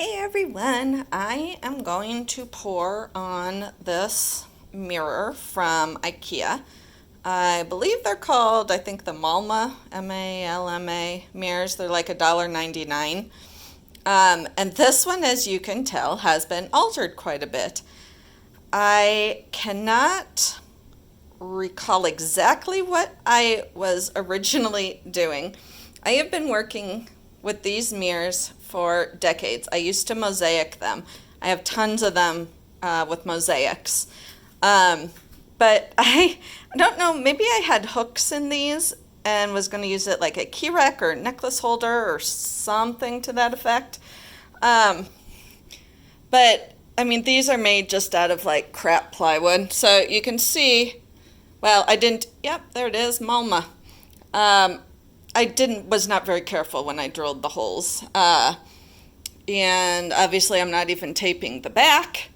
Hey everyone, I am going to pour on this mirror from Ikea. I believe they're called, I think the Malma, M-A-L-M-A mirrors. They're like $1.99. And this one, as you can tell, has been altered quite a bit. I cannot recall exactly what I was originally doing. I have been working with these mirrors for decades. I used to mosaic them. I have tons of them with mosaics. But I don't know, maybe I had hooks in these and was going to use it like a key rack or necklace holder or something to that effect. But I mean, these are made just out of like crap plywood. So you can see, well, I didn't, yep, there it is, Malma. Was not very careful when I drilled the holes. And obviously I'm not even taping the back.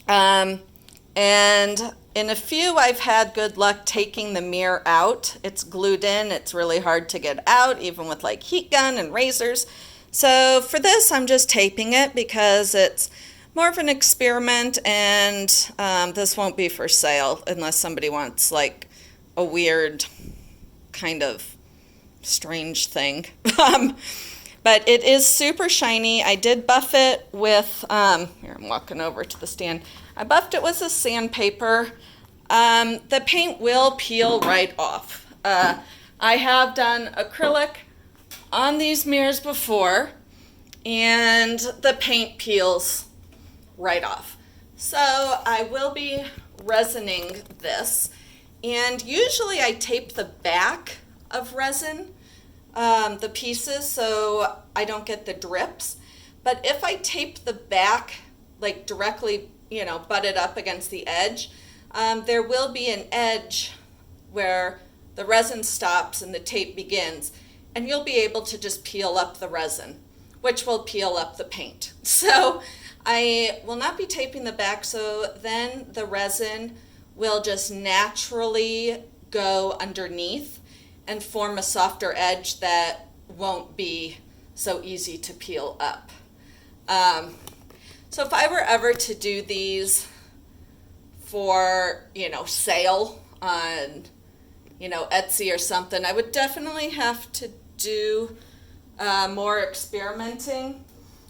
And in a few I've had good luck taking the mirror out. It's glued in, it's really hard to get out, even with like heat gun and razors. So for this I'm just taping it because it's more of an experiment, and this won't be for sale unless somebody wants like a weird kind of strange thing. But it is super shiny. I did buff it with, here I'm walking over to the stand. I buffed it with a sandpaper. The paint will peel right off. I have done acrylic on these mirrors before, and the paint peels right off. So I will be resining this, and usually I tape the back of resin, the pieces, so I don't get the drips. But if I tape the back like directly, butted up against the edge, there will be an edge where the resin stops and the tape begins, and you'll be able to just peel up the resin, which will peel up the paint. So I will not be taping the back, so then the resin will just naturally go underneath and form a softer edge that won't be so easy to peel up. So if I were ever to do these for, sale on, Etsy or something, I would definitely have to do more experimenting,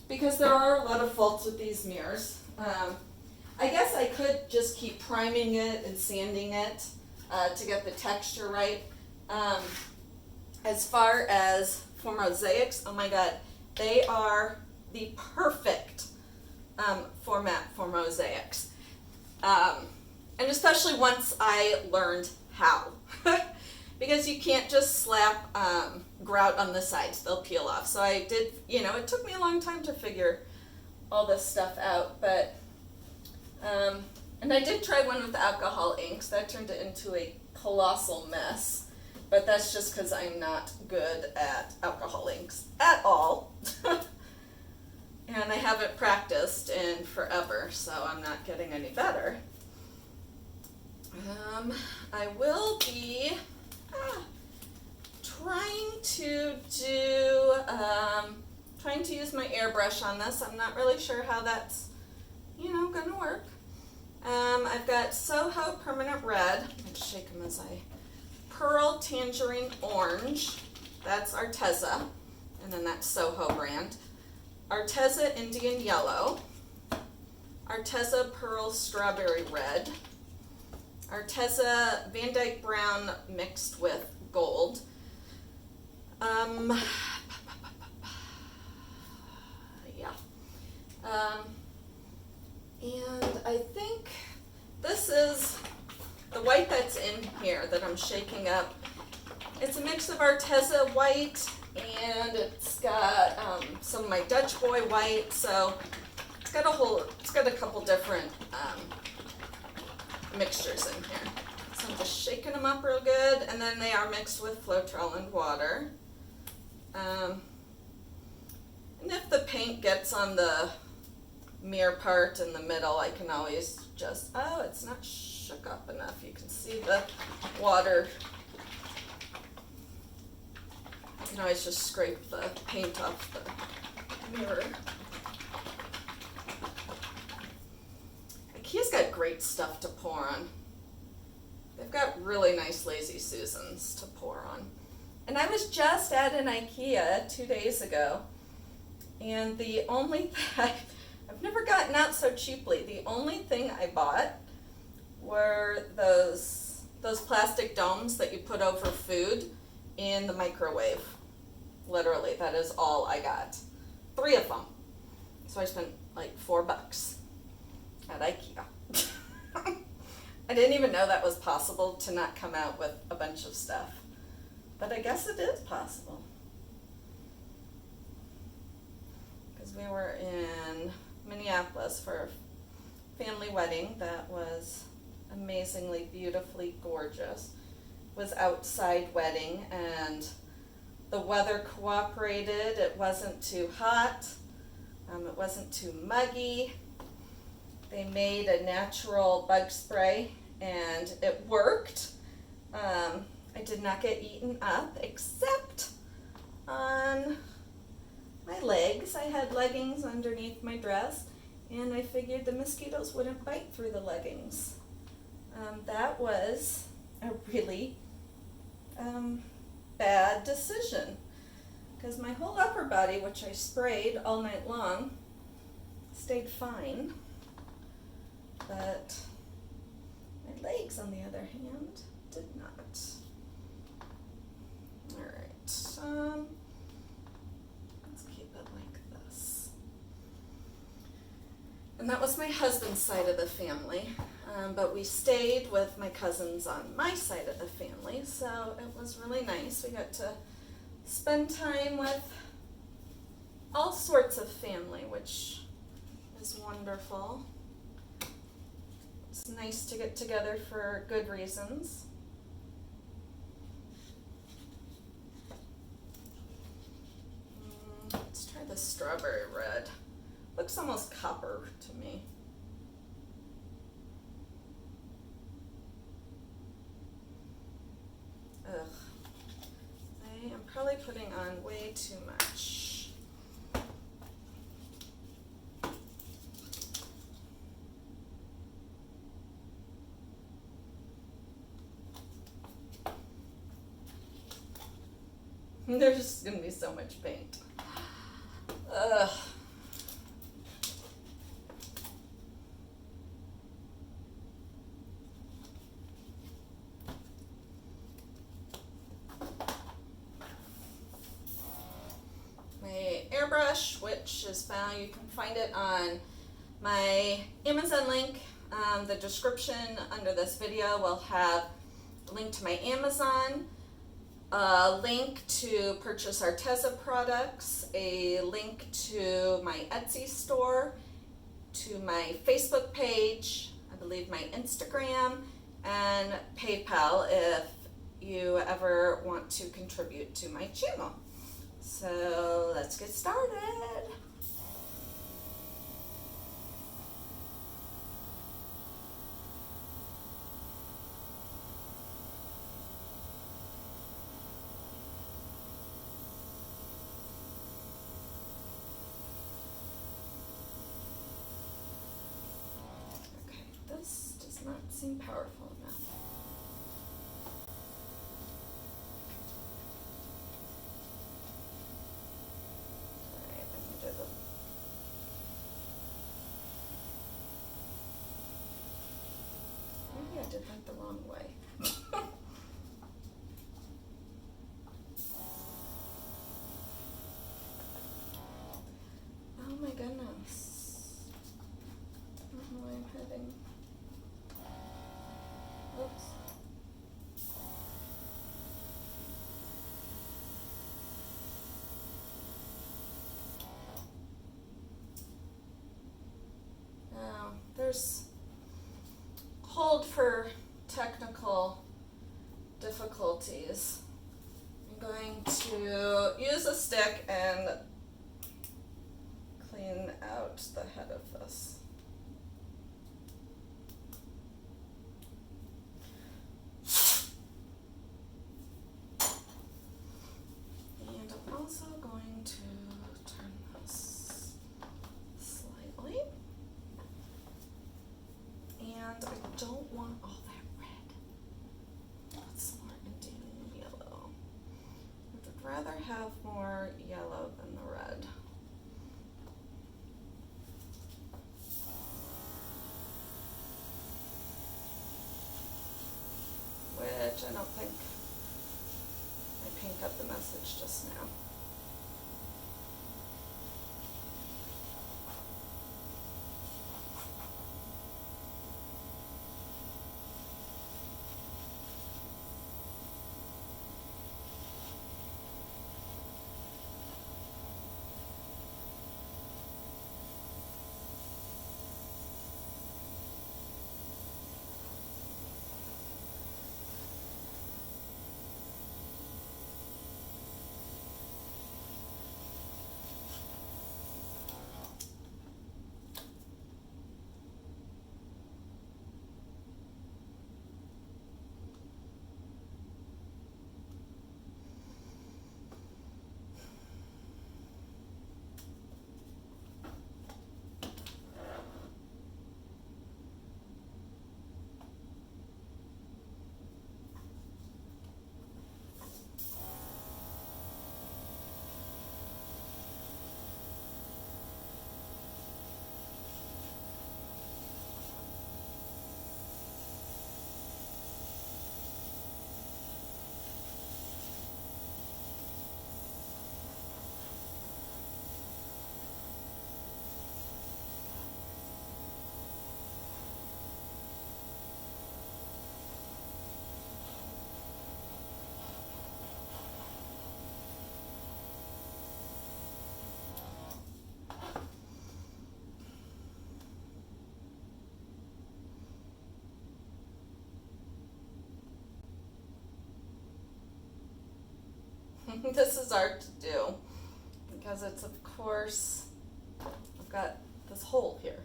because there are a lot of faults with these mirrors. I guess I could just keep priming it and sanding it to get the texture right. As far as for mosaics, oh my God, they are the perfect format for mosaics. And especially once I learned how. Because you can't just slap grout on the sides, they'll peel off. So I did, it took me a long time to figure all this stuff out, but, and I did try one with alcohol inks. That turned it into a colossal mess. But that's just because I'm not good at alcohol inks at all. And I haven't practiced in forever, so I'm not getting any better. I will be trying to use my airbrush on this. I'm not really sure how that's, gonna work. I've got Soho Permanent Red. Let's shake them as I... Pearl Tangerine Orange, that's Arteza, and then that's Soho brand. Arteza Indian Yellow, Arteza Pearl Strawberry Red, Arteza Van Dyke Brown mixed with gold. And I think this is the white that's in here that I'm shaking up. It's a mix of Arteza white, and it's got some of my Dutch boy white, so it's got a couple different mixtures in here. So I'm just shaking them up real good, and then they are mixed with Floetrol and water. And if the paint gets on the mirror part in the middle, I can always just, it's not shook up enough. You can see the water You can always just scrape the paint off the mirror. Ikea's got great stuff to pour on. They've got really nice Lazy Susans to pour on. And I was just at an Ikea 2 days ago, and the only thing, I've never gotten out so cheaply, the only thing I bought were those plastic domes that you put over food in the microwave. Literally, that is all I got. 3 of them. So I spent like $4 at Ikea. I didn't even know that was possible, to not come out with a bunch of stuff. But I guess it is possible. Because we were in Minneapolis for a family wedding that was amazingly, beautifully gorgeous. It was outside wedding, and the weather cooperated. It wasn't too hot. It wasn't too muggy. They made a natural bug spray, and it worked. I did not get eaten up, except on my legs. I had leggings underneath my dress, and I figured the mosquitoes wouldn't bite through the leggings. That was a really bad decision, because my whole upper body, which I sprayed all night long, stayed fine. But my legs, on the other hand, did not. All right, let's keep it like this. And that was my husband's side of the family, but we stayed with my cousins on my side of the family, so it was really nice. We got to spend time with all sorts of family, which is wonderful. It's nice to get together for good reasons. Let's try the strawberry red. Looks almost copper to me. Ugh. I am probably putting on way too much. There's going to be so much paint. Ugh. My airbrush, which is found, you can find it on my Amazon link. The description under this video will have a link to my Amazon, a link to purchase Arteza products, a link to my Etsy store, to my Facebook page, I believe my Instagram, and PayPal if you ever want to contribute to my channel. So let's get started. This does not seem powerful enough. Alright, I can do the... Maybe I did that the wrong way. Oh my goodness. I don't know where I'm heading. Oops. Now, there's hold for technical difficulties. I'm going to use a stick and clean out the head of this. have more yellow than the red. Which I don't think my pink got the message just now. This is hard to do because it's, of course, I've got this hole here.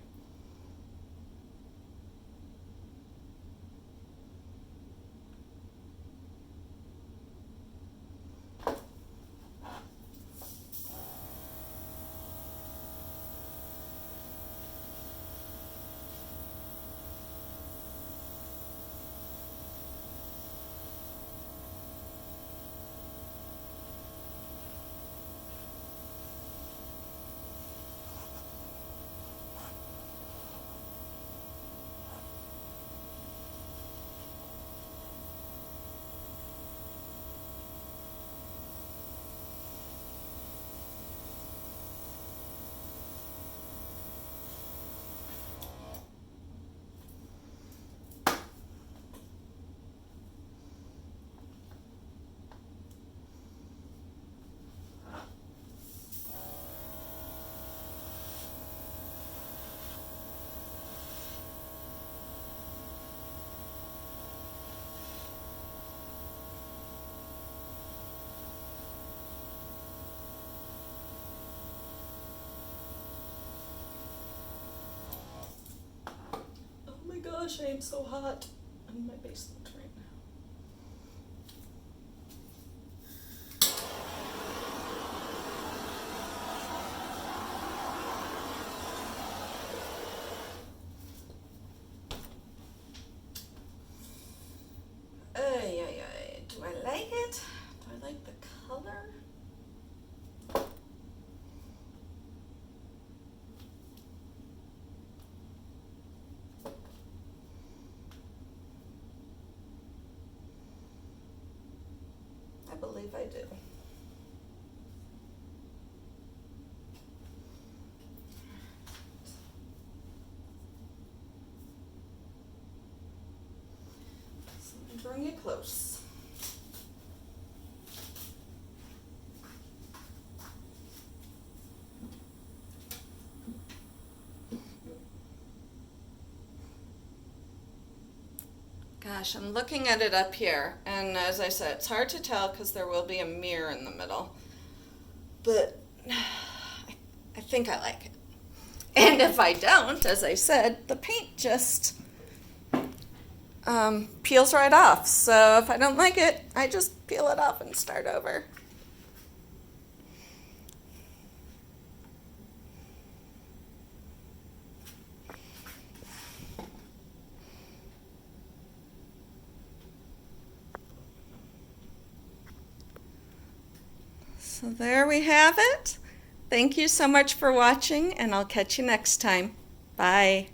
Gosh, I am so hot in my basement right now. Do I like it? Do I like the color? I believe I do. So let me bring it close. Gosh, I'm looking at it up here, and as I said, it's hard to tell because there will be a mirror in the middle, but I think I like it. And if I don't, as I said, the paint just peels right off. So if I don't like it, I just peel it off and start over. So there we have it. Thank you so much for watching, and I'll catch you next time. Bye.